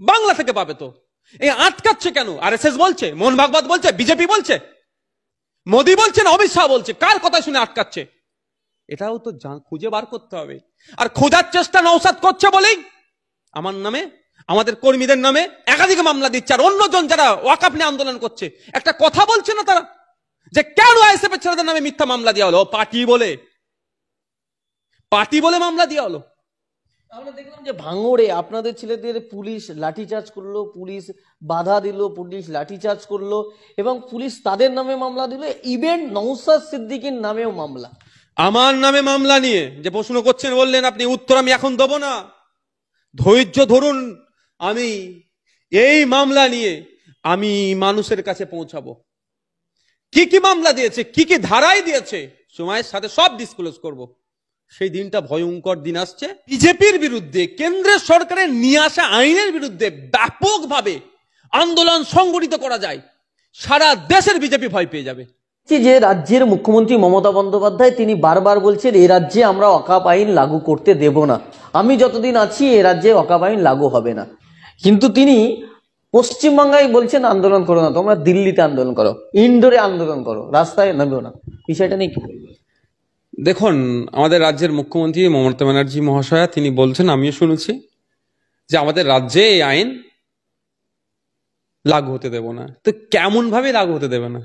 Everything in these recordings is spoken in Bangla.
বাংলা থেকে পাবে তো। এই আটকাচ্ছে কেন? আরএসএস বলছে, মোহন ভাগবত বলছে, বিজেপি বলছে, মোদী বলছে না অমিত শাহ বলছে? কার কথা শুনে আটকাচ্ছে? এটাও তো খুঁজে বার করতে হবে। আর খোঁজার চেষ্টা নওশাদ করছে বলেই আমার নামে, আমাদের কর্মীদের নামে একাধিক মামলা দিচ্ছে। আর অন্যজন যারা ওয়াকফ নিয়ে আন্দোলন করছে একটা কথা বলছে না তারা, যে কেন আইএসএফ এর ছেলেদের নামে মিথ্যা মামলা দেওয়া হলো? পার্টি বলে মামলা দেওয়া হলো। আমরা দেখলাম যে ভাঙড়ে আপনাদের ছেলেদের পুলিশ লাঠিচার্জ করলো, পুলিশ বাধা দিল, পুলিশ লাঠিচার্জ করলো এবং পুলিশ তাদের নামে মামলা দিল, ইভেন নওশাদ সিদ্দিকীর নামেও মামলা। আমার নামে মামলা নিয়ে যে প্রশ্ন করছেন, বললেন আপনি, উত্তর আমি এখন দেবো না, ধৈর্য ধরুন। আমি এই মামলা নিয়ে আমি মানুষের কাছে পৌঁছাবো। কি কি মামলা দিয়েছে, কি কি ধারায় দিয়েছে, সময়ের সাথে সব ডিসক্লোজ করব। সেই দিনটা ভয়ঙ্কর দিন আসছে। বিজেপির বিরুদ্ধে, কেন্দ্রের সরকারের নিয়ে আসা আইনের বিরুদ্ধে ব্যাপকভাবে আন্দোলন সংগঠিত করা যায়, সারা দেশের বিজেপি ভয় পেয়ে যাবে। যে রাজ্যের মুখ্যমন্ত্রী মমতা বন্দ্যোপাধ্যায় তিনি বারবার বলছেন এ রাজ্যে আমরা ওয়াকফ আইন লাগু করতে দেব না, আমি যতদিন আছি এ রাজ্যে ওয়াকফ আইন লাগু হবে না। কিন্তু তিনি পশ্চিমবাংলায় বলছেন আন্দোলন করো না, তোমরা দিল্লিতে আন্দোলন করো, ইন্ডোরে আন্দোলন করো, রাস্তায় নামো না। বিষয়টা নিয়ে কি বলবো? দেখুন, আমাদের রাজ্যের মুখ্যমন্ত্রী মমতা ব্যানার্জি মহাশয়া তিনি বলছেন, আমিও শুনেছি, যে আমাদের রাজ্যে এই আইন লাগু হতে দেব না। তো কেমন ভাবে লাগু হতে দেবে না?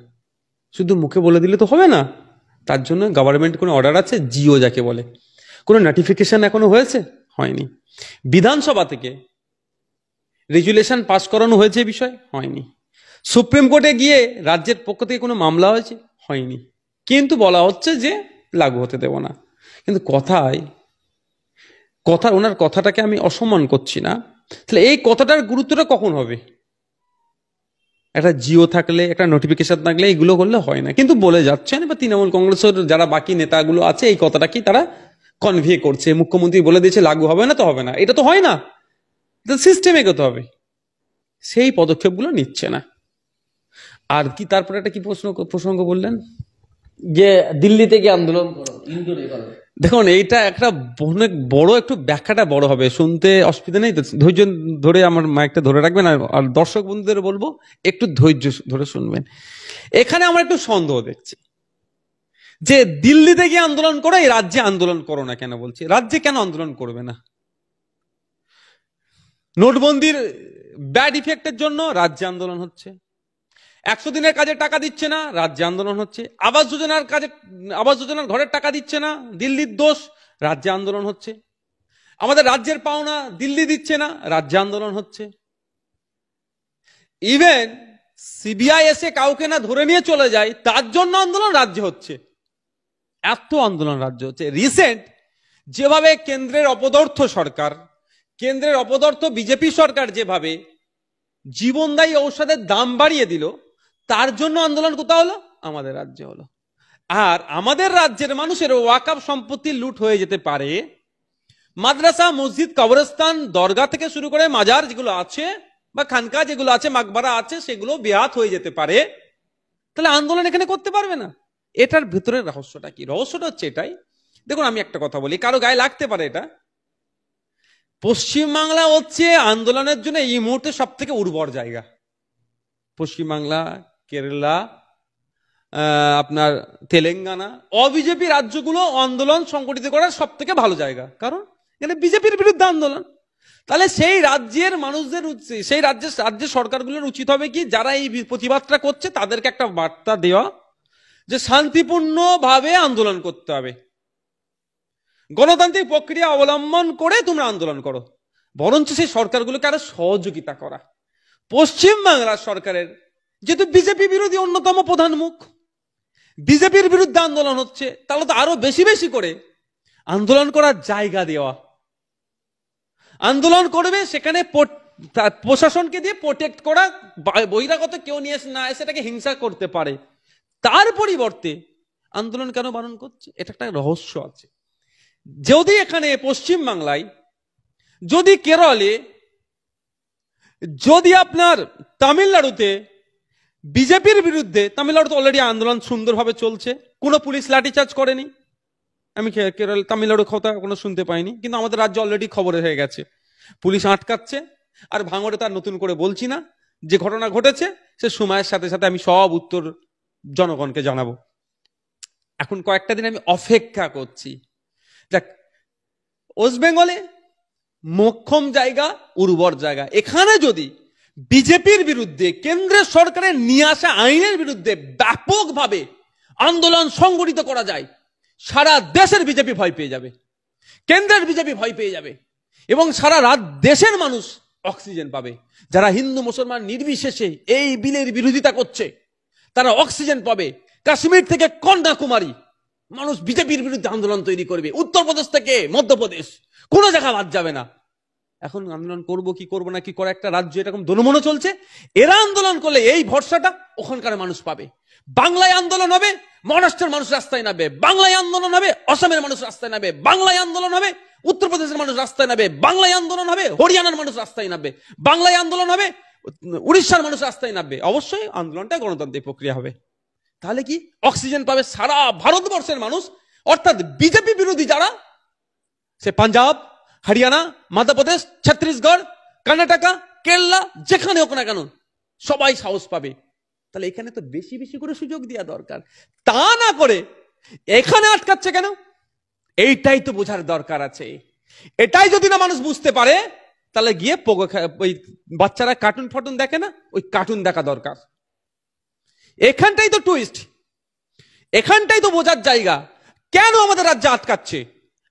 শুধু মুখে বলে দিলে তো হবে না, তার জন্য গভর্নমেন্ট কোনো অর্ডার আছে, জিও যাকে বলে, কোনো নোটিফিকেশন এখনো হয়নি। বিধানসভা থেকে রেজুলেশন পাস করানো হয়েছে, বিষয় হয়নি। সুপ্রিম কোর্টে গিয়ে রাজ্যের পক্ষ থেকে কোনো মামলা হয়নি, কিন্তু বলা হচ্ছে যে লাগু হতে দেব না। কিন্তু ওনার কথাটাকে আমি অসম্মান করছি না, তাহলে এই কথাটার গুরুত্বটা কখন হবে? একটা জিও থাকলে, একটা নোটিফিকেশন থাকলে এগুলো করলে হয় না, কিন্তু বলে যাচ্ছেন। এবার তৃণমূল কংগ্রেসের যারা বাকি নেতাগুলো আছে এই কথাটা কি তারা কনভে করছে, মুখ্যমন্ত্রী বলে দিয়েছে লাগু হবে না তো হবে না, এটা তো হয় না, সিস্টেম এগোতে হবে, সেই পদক্ষেপগুলো নিচ্ছে না। আর কি তারপরে একটা কি প্রসঙ্গ বললেন, যে দিল্লি থেকে আন্দোলন করো, ইন্ডোরে করো। দেখুন, এইটা একটা অনেক বড়, একটু ব্যাখ্যাটা বড় হবে, শুনতে অসুবিধা নেই তো, ধৈর্য ধরে আমার মাইকটা ধরে রাখবেন। আর দর্শক বন্ধুদের বলবো একটু ধৈর্য ধরে শুনবেন। এখানে আমরা একটু সন্দেহ দেখছি যে দিল্লিতে গিয়ে আন্দোলন করো, এই রাজ্যে আন্দোলন করো না কেন? বলছি, রাজ্যে কেন আন্দোলন করবে না? নোটবন্দির ব্যাড ইফেক্টের জন্য রাজ্যে আন্দোলন হচ্ছে, 100 দিনের কাজে টাকা দিচ্ছে না, রাজ্যে আন্দোলন হচ্ছে, আবাস যোজনার ঘরের টাকা দিচ্ছে না, দিল্লির দোষ, রাজ্যে আন্দোলন হচ্ছে, আমাদের রাজ্যের পাওনা দিল্লি দিচ্ছে না, রাজ্যে আন্দোলন হচ্ছে, ইভেন সিবিআই এসে কাউকে না ধরে নিয়ে চলে যায় তার জন্য আন্দোলন রাজ্যে হচ্ছে। এত আন্দোলন রাজ্য হচ্ছে। রিসেন্ট যেভাবে কেন্দ্রের অপদার্থ বিজেপি সরকার যেভাবে জীবনদায়ী ঔষধের দাম বাড়িয়ে দিল, তার জন্য আন্দোলন কোথাও হলো? আমাদের রাজ্যে হলো। আর আমাদের রাজ্যের মানুষের ওয়াকফ সম্পত্তি লুট হয়ে যেতে পারে, মাদ্রাসা, মসজিদ, কবরস্থান, দরগা থেকে শুরু করে মাজার যেগুলো আছে বা খানকা যেগুলো আছে, মাকবারা আছে, সেগুলো বেয়াত হয়ে যেতে পারে। তাহলে আন্দোলন এখানে করতে পারবে না? এটার ভিতরের রহস্যটা কি? রহস্যটা হচ্ছে এটাই। দেখুন, আমি একটা কথা বলি, কারো গায়ে লাগতে পারে এটা, পশ্চিমবাংলা হচ্ছে আন্দোলনের জন্য এই মুহূর্তে সব থেকে উর্বর জায়গা। পশ্চিমবাংলা, কেরালা, আপনার তেলেঙ্গানা, অবিজেপি রাজ্যগুলো আন্দোলন সংগঠিত করার সব থেকে ভালো জায়গা, কারণ এখানে বিজেপির বিরুদ্ধে আন্দোলন। তাহলে সেই রাজ্যের মানুষদের, সেই রাজ্যের সরকারগুলোর উচিত হবে কি, যারা এই প্রতিবাদটা করছে তাদেরকে একটা বার্তা দেওয়া যে শান্তিপূর্ণভাবে আন্দোলন করতে হবে, গণতান্ত্রিক প্রক্রিয়া অবলম্বন করে তোমরা আন্দোলন করো, বরঞ্চ সেই সরকারগুলোকে আরো সহযোগিতা করা। পশ্চিমবাংলার সরকারের যেহেতু বিজেপি বিরোধী অন্যতম প্রধান মুখ, বিজেপির বিরুদ্ধে আন্দোলন হচ্ছে, তাহলে তো আরো বেশি বেশি করে আন্দোলন করার জায়গা দেওয়া, আন্দোলন করবে সেখানে প্রশাসনকে দিয়ে প্রোটেক্ট করা, বহিরাগত কেউ নিয়ে না এসে এটাকে হিংসা করতে পারে, তার পরিবর্তে আন্দোলন কেন বারণ করছে? এটা একটা রহস্য আছে। যদি এখানে পশ্চিমবাংলায়, যদি কেরলে, যদি আপনার তামিলনাড়ুতে বিজেপির বিরুদ্ধে, তামিলনাড়ুতে অলরেডি আন্দোলন সুন্দরভাবে চলছে, কোনো পুলিশ লাঠিচার্জ করেনি, আমি কেরল তামিলনাড়ুর কথা কোনো শুনতে পাইনি, কিন্তু আমাদের রাজ্যে অলরেডি খবর হয়ে গেছে, পুলিশ আটকাচ্ছে, আর ভাঙড়ে তার নতুন করে বলছি না, যে ঘটনা ঘটেছে সে সময়ের সাথে সাথে আমি সব উত্তর জনগণকে জানাবো। এখন কয়েকটা দিন আমি অপেক্ষা করছি। দেখ, ওয়েস্ট বেঙ্গলে মোক্ষম জায়গা, উর্বর জায়গা, এখানে যদি বিজেপির বিরুদ্ধে কেন্দ্রের সরকারের নিয়ে আসা আইনের বিরুদ্ধে ব্যাপকভাবে আন্দোলন সংগঠিত করা যায়, সারা দেশের বিজেপি ভয় পেয়ে যাবে, কেন্দ্রের বিজেপি ভয় পেয়ে যাবে, এবং সারা দেশের মানুষ অক্সিজেন পাবে। যারা হিন্দু মুসলমান নির্বিশেষে এই বিলের বিরোধিতা করছে তারা অক্সিজেন পাবে। কাশ্মীর থেকে কন্যাকুমারী মানুষ বিজেপির বিরুদ্ধে আন্দোলন তৈরি করবে, উত্তরপ্রদেশ থেকে মধ্যপ্রদেশ, কোনো জায়গা বাদ যাবে না। এখন আন্দোলন করব কি করব না কি করে একটা রাজ্য এরকম দোলমনো চলছে। এরা আন্দোলন করলে এই ভরসাটা ওখানকার মানুষ পাবে। বাংলায় আন্দোলন হবে, মহারাষ্ট্রের মানুষ রাস্তায় নামবে। বাংলায় আন্দোলন হবে, অসমের মানুষ রাস্তায় নামবে। বাংলায় আন্দোলন হবে, উত্তরপ্রদেশের মানুষ রাস্তায় নামবে। বাংলায় আন্দোলন হবে, হরিয়ানার মানুষ রাস্তায় নামবে। বাংলায় আন্দোলন হবে, উড়িষ্যার মানুষ রাস্তায় নামবে। অবশ্যই আন্দোলনটা গণতান্ত্রিক প্রক্রিয়া হবে। তাহলে কি অক্সিজেন পাবে সারা ভারতবর্ষের মানুষ। অর্থাৎ বিজেপি বিরোধী যারা, সে পাঞ্জাব, হরিয়ানা, মধ্যপ্রদেশ, ছত্তিশগড়, কর্ণাটকা, কেরালা, যেখানে হোক না কেন সবাই সাহস পাবে। তাহলে এখানে তো বেশি বেশি করে সুযোগ দেওয়া দরকার। তা না করে এখানে আটকাচ্ছে কেন? এইটাই তো বোঝার দরকার আছে। এটাই যদি না মানুষ বুঝতে পারে, তাহলে গিয়ে ওই বাচ্চারা কার্টুন ফাটুন দেখে না, ওই কার্টুন দেখা দরকার। এখানটাই তো টুইস্ট, এখানটাই তো বোঝার জায়গা। কেন আমাদের রাজ্যে আটকাচ্ছে?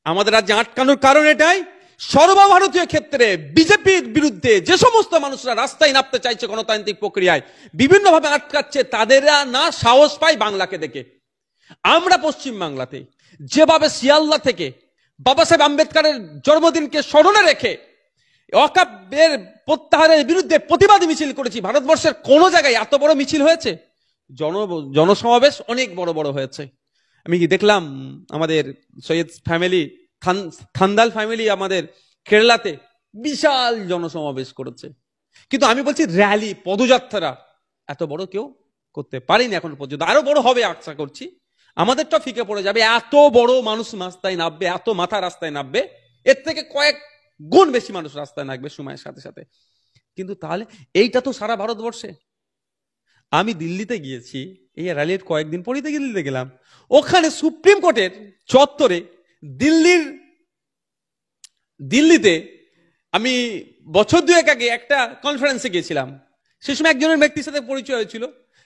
আমাদের রাজ্যে আটকানোর কারণ এটাই, সর্বভারতীয় ক্ষেত্রে বিজেপির বিরুদ্ধে যে সমস্ত মানুষরা রাস্তায় নামতে চাইছে গণতান্ত্রিক প্রক্রিয়ায়, বিভিন্নভাবে আটকাচ্ছে, তাদেরা না সাহস পায় বাংলাকে দেখে। আমরা পশ্চিম বাংলাতে যেভাবে শিয়ালদা থেকে বাবা সাহেব আম্বেদকরের জন্মদিনকে স্মরণে রেখে ওয়াকফের প্রত্যাহারের বিরুদ্ধে প্রতিবাদ মিছিল করেছি, ভারতবর্ষের কোন জায়গায় এত বড় মিছিল হয়েছে? জনসমাবেশ অনেক বড় বড় হয়েছে। আমি কি দেখলাম আমাদের সৈয়দ ফ্যামিলি, থান্দাল ফ্যামিলি আমাদের কেরালাতে বিশাল জনসমাবেশ করেছে। কিন্তু আমি বলছি র্যালি, পদযাত্রা এত বড় কেউ করতে পারেনি এখন পর্যন্ত। আরো বড় হবে আশা করছি, আমাদেরটা ফিকে পড়ে যাবে। এত বড় মানুষ রাস্তায় নামবে, এত মাথা রাস্তায় নামবে, এর থেকে কয়েক গুণ বেশি মানুষ রাস্তায় নামবে সময়ের সাথে সাথে। কিন্তু তাহলে এইটা তো সারা ভারতবর্ষে। আমি দিল্লিতে গিয়েছি, এই র্যালির কয়েকদিন পরেই তো দিল্লিতে গেলাম। ওখানে সুপ্রিম কোর্টের চত্বরে দিল্লিতে আমি বছর দুয়েক আগে একটা কনফারেন্সে গিয়েছিলাম। সে সময় একজনের ব্যক্তির সাথে পরিচয় হয়েছিল।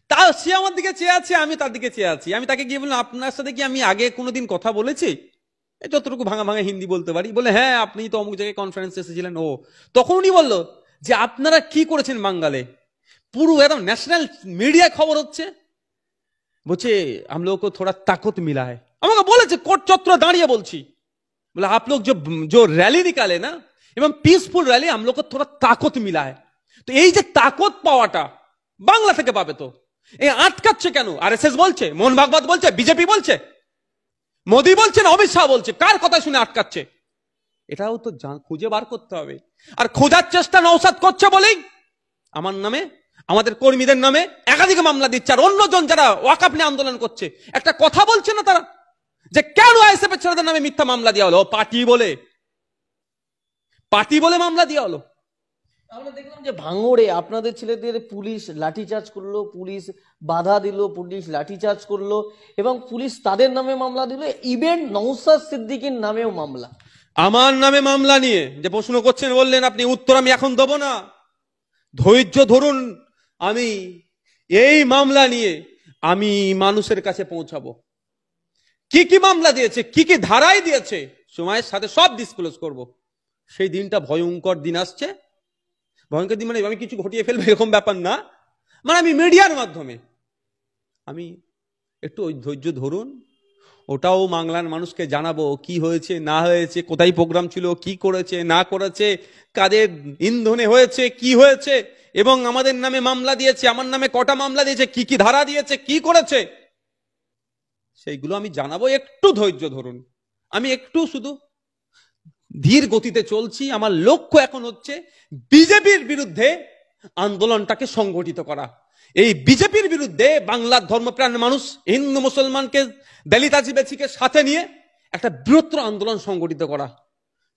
তা সে আমার দিকে চেয়ে আছে, আমি তার দিকে চেয়ে আছি। আমি তাকে গিয়ে বললাম, আপনার সাথে কি আমি আগে কোনোদিন কথা বলেছি? যতটুকু ভাঙা ভাঙা হিন্দি বলতে পারি। বলে, হ্যাঁ আপনি তো অমুক জায়গায় কনফারেন্সে এসেছিলেন। ও তখন উনি বললো যে আপনারা কি করেছেন বাঙ্গালে, পুরো একদম ন্যাশনাল মিডিয়া খবর হচ্ছে, বলছে हम लोग को थोड़ा ताकत मिला है। আমাকে বলেছে কোর্ট চত্বরে দাঁড়িয়ে বলছি, बोला आप लोग जो रैली निकाले ना, एवं पीसफुल रैली, हम लोग को थोड़ा ताकत मिला है। তো এই যে তাকত পাওয়াটা বাংলা থেকে পাবে, তো এই আটকাচ্ছে কেন? আরএসএস বলছে, মোহন ভাগবত বলছে, বিজেপি বলছে, মোদী বলছে না অমিত শাহ বলছে, কার কথা শুনে আটকাচ্ছে? এটাও তো খুঁজে বার করতে হবে। আর খোঁজার চেষ্টা নওশাদ করছে বলেই আমার নামে, আমাদের কর্মীদের নামে একাধিক মামলা দিচ্ছে। আর অন্যজন যারা ওয়াকফ নিয়ে আন্দোলন করছে, একটা কথা বলছে না তারা, যে কেন আইএসএফ এর ছেলেদের নামে মিথ্যা মামলা দেওয়া হলো? পার্টি বলে মামলা দেওয়া হলো। আমরা দেখলাম যে ভাঙড়ে আপনাদের ছেলেদের পুলিশ লাঠিচার্জ করলো, পুলিশ বাধা দিল, পুলিশ লাঠিচার্জ করলো, এবং পুলিশ তাদের নামে মামলা দিল। ইভেন নওশাদ সিদ্দিকীর নামেও মামলা। আমার নামে মামলা নিয়ে যে প্রশ্ন করছেন, বললেন আপনি, উত্তর আমি এখন দেবো না, ধৈর্য ধরুন। আমি এই মামলা নিয়ে আমি মানুষের কাছে পৌঁছাবো। কি কি মামলা দিয়েছে, কি কি ধারায় দিয়েছে, সময়ের সাথে সব ডিসক্লোজ করব। সেই দিনটা ভয়ঙ্কর দিন আসছে। ভয়ঙ্কর দিন মানে আমি কিছু ঘটিয়ে ফেলবো এরকম ব্যাপার না, মানে আমি মিডিয়ার মাধ্যমে আমি একটু ওই ধৈর্য ধরুন, ওটাও বাংলার মানুষকে জানাবো কি হয়েছে না হয়েছে, কোথায় প্রোগ্রাম ছিল, কি করেছে না করেছে, কাদের ইন্ধনে হয়েছে, কি হয়েছে, এবং আমাদের নামে মামলা দিয়েছে, আমার নামে কটা মামলা দিয়েছে, কি কি ধারা দিয়েছে, কি করেছে, সেইগুলো আমি জানাবো। একটু ধৈর্য ধরুন। আমি একটু শুধু ধীর গতিতে চলছি। আমার লক্ষ্য এখন হচ্ছে বিজেপির বিরুদ্ধে আন্দোলনটাকে সংগঠিত করা। এই বিজেপির বিরুদ্ধে বাংলার ধর্মপ্রাণ মানুষ, হিন্দু মুসলমানকে, দলিত আদিবাসীকে সাথে নিয়ে একটা বৃহত্তর আন্দোলন সংগঠিত করা।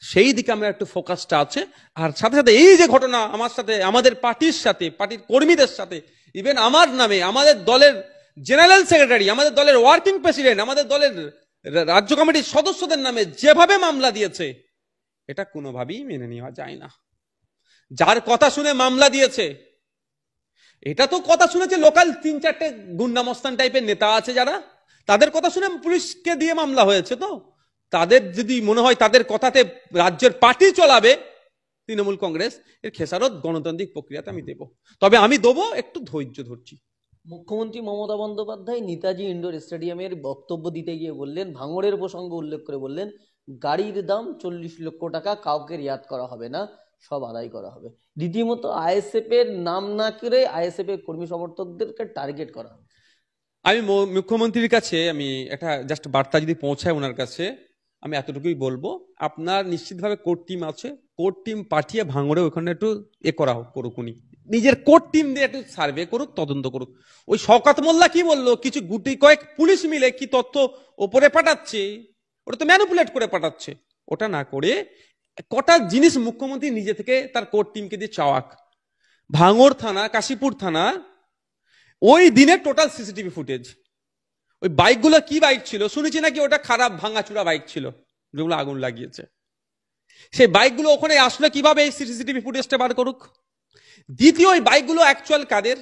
সেই দিকে আমরা একটু ফোকাসটা আছে। আর সাথে সাথে এই যে ঘটনা আমার সাথে, আমাদের পার্টির সাথে, পার্টির কর্মীদের সাথে, ইভেন আমার নামে, আমাদের দলের জেনারেল সেক্রেটারি, আমাদের দলের ওয়ার্কিং প্রেসিডেন্ট, আমাদের দলের রাজ্য কমিটির সদস্যদের নামে যেভাবে মামলা দিয়েছে, এটা কোনোভাবেই মেনে নেওয়া যায় না। যার কথা শুনে মামলা দিয়েছে, এটা তো কথা শুনেছে লোকাল 3-4টে গুন্ডামস্তান টাইপের নেতা আছে যারা, তাদের কথা শুনে পুলিশকে দিয়ে মামলা হয়েছে। তো তাদের যদি মনে হয় তাদের কথাতে রাজ্যের পার্টি চলাবে তৃণমূল কংগ্রেস, এর খেসারত গণতান্ত্রিক প্রক্রিয়াতে আমি দেব, তবে আমি দেবো, একটু ধৈর্য ধরছি। মুখ্যমন্ত্রী মমতা বন্দ্যোপাধ্যায় নেতাজি ইন্ডোর স্টেডিয়ামের বক্তব্য দিতে গিয়ে বললেন, ভাঙড়ের প্রসঙ্গ উল্লেখ করে বললেন, গাড়ির দাম 40 লক্ষ টাকা, কাউকে রিয়াত করা হবে না, সব আদায় করা হবে। রীতিমতো আইএসএফ এর নাম না করে আইএসএফ এর কর্মী সমর্থকদেরকে টার্গেট করা হবে। আমি মুখ্যমন্ত্রীর কাছে আমি একটা জাস্ট বার্তা যদি পৌঁছায় ওনার কাছে, আমি এতটুকুই বলবো, আপনার নিশ্চিতভাবে কোর্ট টিম আছে, কোর্ট টিম পাঠিয়ে ভাঙড়ে ওখানে একটু করা হোক, করুক, উনি নিজের কোর্ট টিম দিয়ে একটু সার্ভে করুক, তদন্ত করুক। ওই শওকত মোল্লা কি বললো, কিছু গুটি কয়েক পুলিশ মিলে কি তথ্য ওপরে পাঠাচ্ছে, ওটা তো ম্যানিপুলেট করে পাঠাচ্ছে। ওটা না করে কটা জিনিস মুখ্যমন্ত্রী নিজে থেকে তার কোর্ট টিমকে দিয়ে চাওয়াক। ভাঙড় থানা, কাশীপুর থানা, ওই দিনের টোটাল সিসিটিভি ফুটেজ, ওই বাইকগুলো কি বাইক ছিল, শুনেছি নাকি ওটা খারাপ ভাঙাচুরা বাইক ছিল যেগুলো আগুন লাগিয়েছে। সেই বাইকগুলো ওখানে আসলে কিভাবে, এই সিসিটিভি ফুটেজটা বার করুক। দ্বিতীয়, ওই বাইকগুলো অ্যাকচুয়াল কাদের।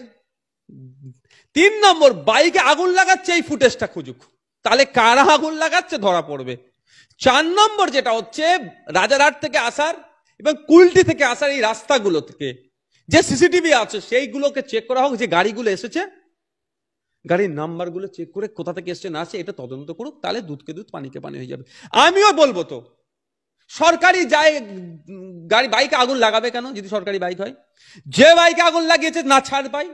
3 নম্বর, বাইকে আগুন লাগাচ্ছে এই ফুটেজটা খুঁজুক, তাহলে কারা আগুন লাগাচ্ছে ধরা পড়বে। 4 নম্বর যেটা হচ্ছে, রাজারহাট থেকে আসার এবং কুলটি থেকে আসার এই রাস্তাগুলো থেকে যে সিসিটিভি আছে সেইগুলোকে চেক করা হোক, যে গাড়িগুলো এসেছে গাড়ির নাম্বারগুলো চেক করে কোথা থেকে এসছে না আসছে এটা তদন্ত করুক, তাহলে দুধকে দুধ পানিকে পানি হয়ে যাবে। আমিও বলবো, তো সরকারি যায় গাড়ি বাইকে আগুন লাগাবে কেন যদি সরকারি বাইক হয়? যে বাইকে আগুন লাগিয়েছে না ছাড় পাই,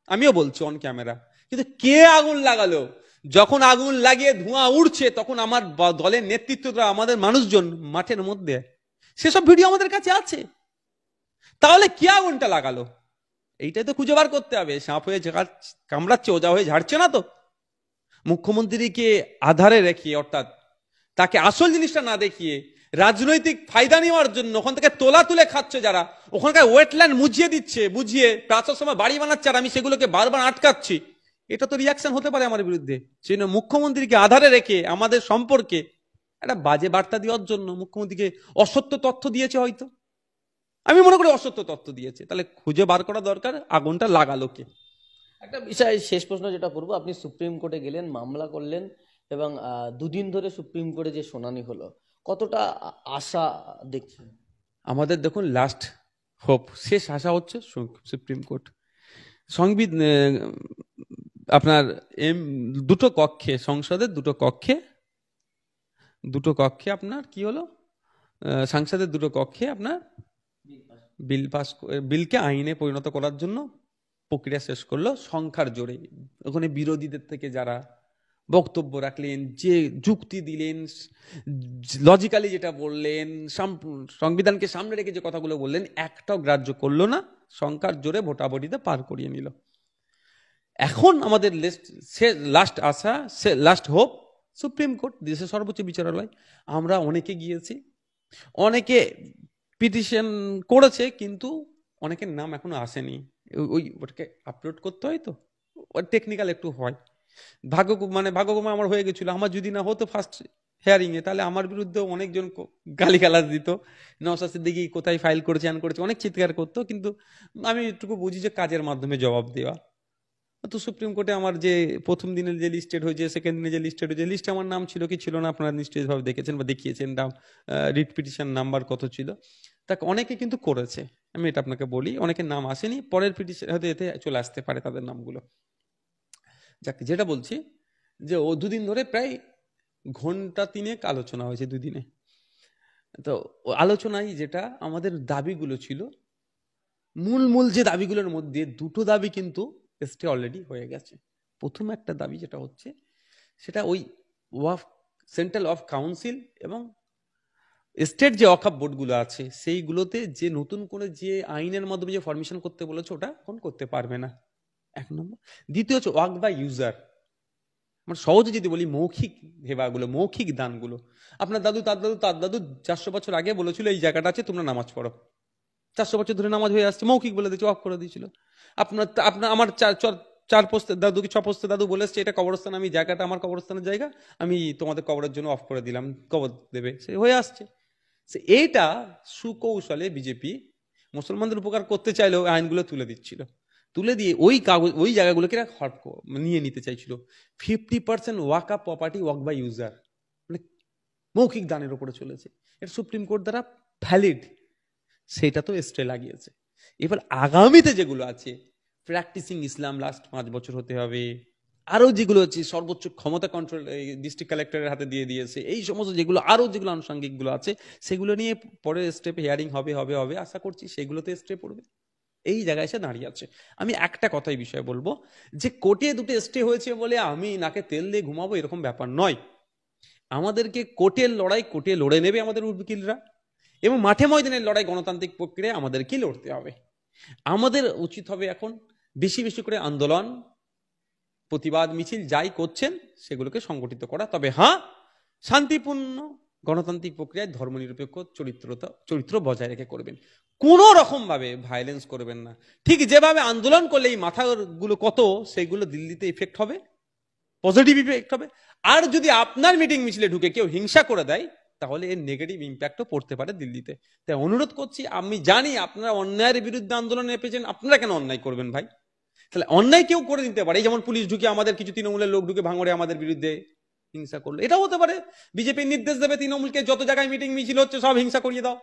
আমিও বলছি অন ক্যামেরা, কিন্তু কে আগুন লাগালো? যখন আগুন লাগিয়ে ধোঁয়া উঠছে তখন আমার দলের নেতৃত্বরা, আমাদের মানুষজন মাঠের মধ্যে, সেসব ভিডিও আমাদের কাছে আছে। তাহলে কে আগুনটা লাগালো? এইটাই তো খুঁজে বার করতে হবে। সাপ হয়ে কামড়াচ্ছে, ওজা হয়ে ঝাড়ছে না তো। মুখ্যমন্ত্রীকে আধারে রেখে, অর্থাৎ তাকে আসল জিনিসটা না দেখিয়ে রাজনৈতিক ফায়দা নেওয়ার জন্য ওখান থেকে তোলা তুলে খাচ্ছে যারা, ওখানকার ওয়েটল্যান্ড মুজিয়ে দিচ্ছে, বুঝিয়ে প্রাচীর সময় বাড়ি বানাচ্ছে, আর আমি সেগুলোকে বারবার আটকাচ্ছি, এটা তো রিয়াকশন হতে পারে আমার বিরুদ্ধে। সেই জন্য মুখ্যমন্ত্রীকে আধারে রেখে আমাদের সম্পর্কে একটা বাজে বার্তা দেওয়ার জন্য মুখ্যমন্ত্রীকে অসত্য তথ্য দিয়েছে, হয়তো আমি মনে করি অসত্য তথ্য দিয়েছে। তাহলে খুঁজে বার করা দরকার, আগুনটা লাগালো কে। একটা বিষয়, শেষ প্রশ্ন যেটা করবো, আপনি সুপ্রিম কোর্টে গেলেন, মামলা করলেন, এবং 2 দিন ধরে সুপ্রিম কোর্টে যে শুনানি হলো, কতটা আশা দেখছেন? আমাদের দেখুন লাস্ট হোপ, শেষ আশা হচ্ছে সুপ্রিম কোর্ট। সংবিধান আপনার দুটো কক্ষে, সংসদের দুটো কক্ষে আপনার কি হলো, সংসদের দুটো কক্ষে আপনার বিলকে আইনে পরিণত করার জন্য প্রক্রিয়া শেষ করলো সংখ্যার জোরে। ওখানে বিরোধীদের থেকে যারা বক্তব্য রাখলেন, যে যুক্তি দিলেন, লজিক্যালি যেটা বললেন, সংবিধানকে সামনে রেখে যে কথাগুলো বললেন, একটাও গ্রাহ্য করলো না, সংখ্যার জোরে ভোটাভুটিতে পার করিয়ে নিল। এখন আমাদের লাস্ট আশা, লাস্ট হোপ সুপ্রিম কোর্ট, দেশের সর্বোচ্চ বিচারালয়। আমরা অনেকে গিয়েছি, অনেকে পিটিশন করেছে, কিন্তু অনেকের নাম এখনো আসেনি। ওটাকে আপলোড করতে হয়, তো টেকনিক্যাল একটু হয়। ভাগ্যক্রমে আমার হয়ে গেছিল। আমার যদি না হতো ফার্স্ট হেয়ারিং এ, তাহলে আমার বিরুদ্ধে অনেকজন গালিগালাজ দিত, নওশাদ সিদ্দিকী কোথায় ফাইল করেছে, অনেক চিৎকার করতো। কিন্তু আমি একটুকু বুঝি যে কাজের মাধ্যমে জবাব দেওয়া। তো সুপ্রিম কোর্টে আমার যে প্রথম দিনে যে লিস্টেড হয়েছে, সেকেন্ড দিনে যে লিস্টেড হয়েছে, লিস্টে আমার নাম ছিল কি ছিল না আপনারা নিশ্চয়ইভাবে দেখেছেন বা দেখিয়েছেন, রিট পিটিশন নাম্বার কত ছিল, তাকে অনেকে কিন্তু করেছে। আমি এটা আপনাকে বলি, অনেকের নাম আসেনি, পরের পিটিশন হয়তো এতে চলে আসতে পারে তাদের নামগুলো। যাক, যেটা বলছি যে ও 2 দিন ধরে প্রায় ঘন্টা 3 আলোচনা হয়েছে 2 দিনে। তো আলোচনায় যেটা আমাদের দাবিগুলো ছিল, মূল যে দাবিগুলোর মধ্যে 2টো দাবি কিন্তু স্টে অলরেডি হয়ে গেছে। প্রথম একটা দাবি যেটা হচ্ছে, সেটা ওই সেন্ট্রাল ওয়াকফ কাউন্সিল এবং স্টেট যে ওয়াকফ বোর্ডগুলো আছে সেইগুলোতে যে নতুন করে যে আইনের মাধ্যমে যে ফরমেশন করতে বলেছে, ওটা এখন করতে পারবে না, 1 নম্বর। দ্বিতীয় হচ্ছে ওয়াকফ বাই ইউজার, আমরা সহজে যদি বলি মৌখিক হেবাগুলো, মৌখিক দানগুলো, আপনার দাদু তার দাদু তার দাদু 400 বছর আগে বলেছিল এই জায়গাটা আছে, তোমরা নামাজ পড়ো। 400 বছর ধরে নামাজ হয়ে আসছে, মৌখিক বলে দিয়েছে, অফ করে দিয়েছিল। আপনার আপনার আমার চার পোস্তের দাদু কি 6 পোস্তের দাদু বলে এসছে এটা কবরস্থান, আমি জায়গাটা আমার কবরস্থানের জায়গা, আমি তোমাদের কবরের জন্য অফ করে দিলাম, কবর দেবে, সে হয়ে আসছে। এইটা সুকৌশলে বিজেপি মুসলমানদের উপকার করতে চাইলেও আইনগুলো তুলে দিচ্ছিল, তুলে দিয়ে ওই কাগজ ওই জায়গাগুলোকে নিয়ে নিতে চাইছিল। 50% ওয়াকআপ প্রপার্টি ওয়াক বাই ইউজার, মানে মৌখিক দানের উপরে চলেছে। এটা সুপ্রিম কোর্ট দ্বারা ভ্যালিড, সেটা তো স্টে লাগিয়েছে। এবার আগামীতে যেগুলো আছে, প্র্যাকটিসিং ইসলাম লাস্ট 5 বছর হতে হবে, আরো যেগুলো আছে সর্বোচ্চ ক্ষমতা কন্ট্রোল ডিস্ট্রিক্ট কালেক্টরের হাতে দিয়ে দিয়েছে, এই সমস্ত যেগুলো আরো যেগুলো আনুষঙ্গিক গুলো আছে সেগুলো নিয়ে পরের স্টেপে হিয়ারিং হবে হবে হবে, আশা করছি সেগুলোতে স্টে পড়বে। এই জায়গায় এসে দাঁড়িয়ে আছে। আমি একটা কথাই বিষয়ে বলবো যে কোর্টে দুটো স্টে হয়েছে বলে আমি নাকে তেল দিয়ে ঘুমাবো এরকম ব্যাপার নয়। আমাদেরকে কোর্টের লড়াই কোর্টে লড়ে নেবে আমাদের উকিলরা, এবং মাঠে ময়দানের লড়াই গণতান্ত্রিক প্রক্রিয়ায় আমাদেরকে লড়তে হবে। আমাদের উচিত হবে এখন বেশি বেশি করে আন্দোলন, প্রতিবাদ মিছিল যাই করছেন সেগুলোকে সংগঠিত করা। তবে হ্যাঁ, শান্তিপূর্ণ গণতান্ত্রিক প্রক্রিয়ায় ধর্মনিরপেক্ষ চরিত্র বজায় রেখে করবেন, কোনো রকম ভাবে ভায়োলেন্স করবেন না। ঠিক যেভাবে আন্দোলন করলে এই মাথাগুলো কত সেগুলো দিল্লিতে ইফেক্ট হবে, পজিটিভ ইফেক্ট হবে। আর যদি আপনার মিটিং মিছিলে ঢুকে কেউ হিংসা করে দেয় তাহলে এর নেগেটিভ ইম্প্যাক্টও পড়তে পারে দিল্লিতে। তাই অনুরোধ করছি, আমি জানি আপনারা অন্যায়ের বিরুদ্ধে আন্দোলন নেপেছেন, আপনারা কেন অন্যায় করবেন ভাই? তাহলে অন্যায় কেউ করে দিতে পারে, যেমন পুলিশ ঢুকে আমাদের কিছু তৃণমূলের লোক ঢুকে ভাঙড়ে আমাদের বিরুদ্ধে হিংসা করলো, এটাও হতে পারে। বিজেপি নির্দেশ দেবে তৃণমূলকে যত জায়গায় মিটিং মিছিল হচ্ছে সব হিংসা করিয়ে দাও,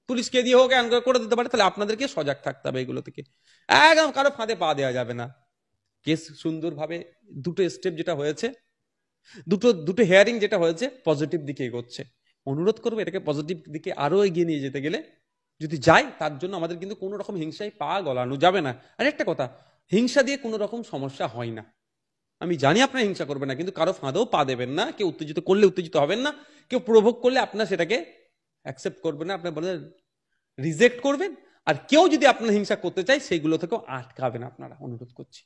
পুলিশকে দিয়ে হোক করে দিতে পারে। তাহলে আপনাদেরকে সজাগ থাকতে হবে এগুলো থেকে, একদম কারো ফাঁদে পা দেওয়া যাবে না। কেস সুন্দরভাবে দুটো স্টেপ যেটা হয়েছে, দুটো হিয়ারিং যেটা হয়েছে পজিটিভ দিকে এগোচ্ছে। অনুরোধ করবো এটাকে পজিটিভ দিকে আরো এগিয়ে নিয়ে যেতে গেলে যদি যাই, তার জন্য আমাদের কিন্তু কোনো রকম হিংসায় পা গলানো যাবে না। আর একটা কথা, হিংসা দিয়ে কোনো রকম সমস্যা হয় না। আমি জানি আপনারা হিংসা করবেন না, কিন্তু কারো ফাঁদেও পা দেবেন না। কেউ উত্তেজিত করলে উত্তেজিত হবেন না, কেউ প্রভোগ করলে আপনার সেটাকে অ্যাকসেপ্ট করবেন না, আপনার বলে রিজেক্ট করবেন। আর কেউ যদি আপনার হিংসা করতে চায় সেইগুলো থেকেও আটকাবেন আপনারা, অনুরোধ করছি।